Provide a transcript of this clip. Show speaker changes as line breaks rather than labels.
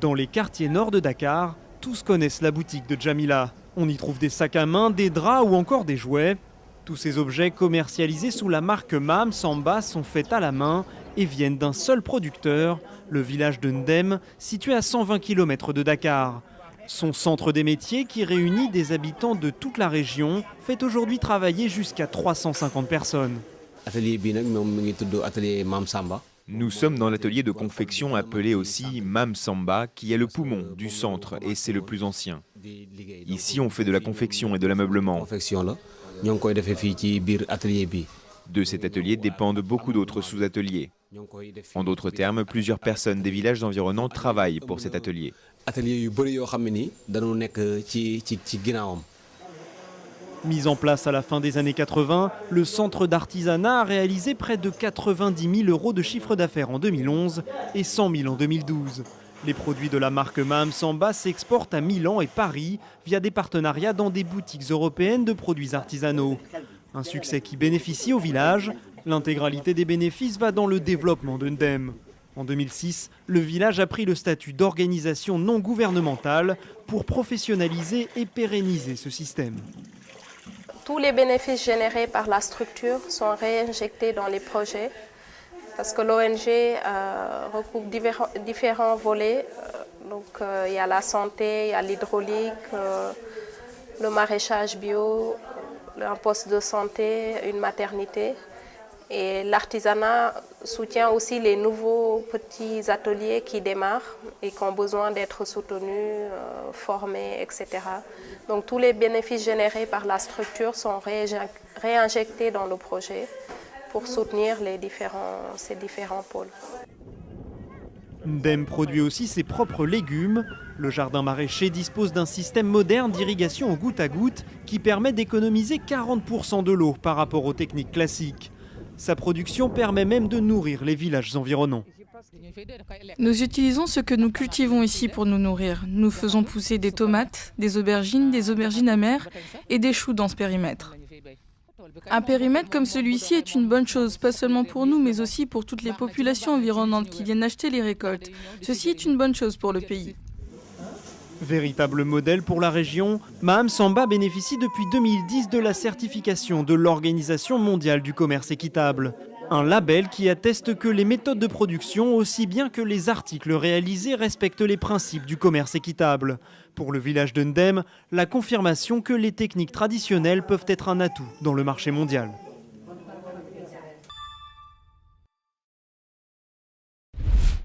Dans les quartiers nord de Dakar, tous connaissent la boutique de Jamila. On y trouve des sacs à main, des draps ou encore des jouets. Tous ces objets commercialisés sous la marque Mam Samba sont faits à la main et viennent d'un seul producteur, le village de Ndem, situé à 120 km de Dakar. Son centre des métiers, qui réunit des habitants de toute la région, fait aujourd'hui travailler jusqu'à 350 personnes.
Nous sommes dans l'atelier de confection appelé aussi Mam Samba, qui est le poumon du centre et c'est le plus ancien. Ici, on fait de la confection et de l'ameublement. De cet atelier dépendent beaucoup d'autres sous-ateliers. En d'autres termes, plusieurs personnes des villages environnants travaillent pour cet atelier.
Mis en place à la fin des années 80, le centre d'artisanat a réalisé près de 90 000 € de chiffre d'affaires en 2011 et 100 000 en 2012. Les produits de la marque Mam Samba s'exportent à Milan et Paris via des partenariats dans des boutiques européennes de produits artisanaux. Un succès qui bénéficie au village. L'intégralité des bénéfices va dans le développement de Ndem. En 2006, le village a pris le statut d'organisation non gouvernementale pour professionnaliser et pérenniser ce système.
Tous les bénéfices générés par la structure sont réinjectés dans les projets parce que l'ONG recoupe différents volets. Il y a la santé, il y a l'hydraulique, le maraîchage bio, un poste de santé, une maternité. Et l'artisanat soutient aussi les nouveaux petits ateliers qui démarrent et qui ont besoin d'être soutenus, formés, etc. Donc tous les bénéfices générés par la structure sont réinjectés dans le projet pour soutenir ces différents pôles.
Ndem produit aussi ses propres légumes. Le jardin maraîcher dispose d'un système moderne d'irrigation au goutte à goutte qui permet d'économiser 40% de l'eau par rapport aux techniques classiques. Sa production permet même de nourrir les villages environnants.
Nous utilisons ce que nous cultivons ici pour nous nourrir. Nous faisons pousser des tomates, des aubergines amères et des choux dans ce périmètre. Un périmètre comme celui-ci est une bonne chose, pas seulement pour nous, mais aussi pour toutes les populations environnantes qui viennent acheter les récoltes. Ceci est une bonne chose pour le pays.
Véritable modèle pour la région, Mam Samba bénéficie depuis 2010 de la certification de l'Organisation mondiale du commerce équitable. Un label qui atteste que les méthodes de production, aussi bien que les articles réalisés, respectent les principes du commerce équitable. Pour le village de Ndem, la confirmation que les techniques traditionnelles peuvent être un atout dans le marché mondial.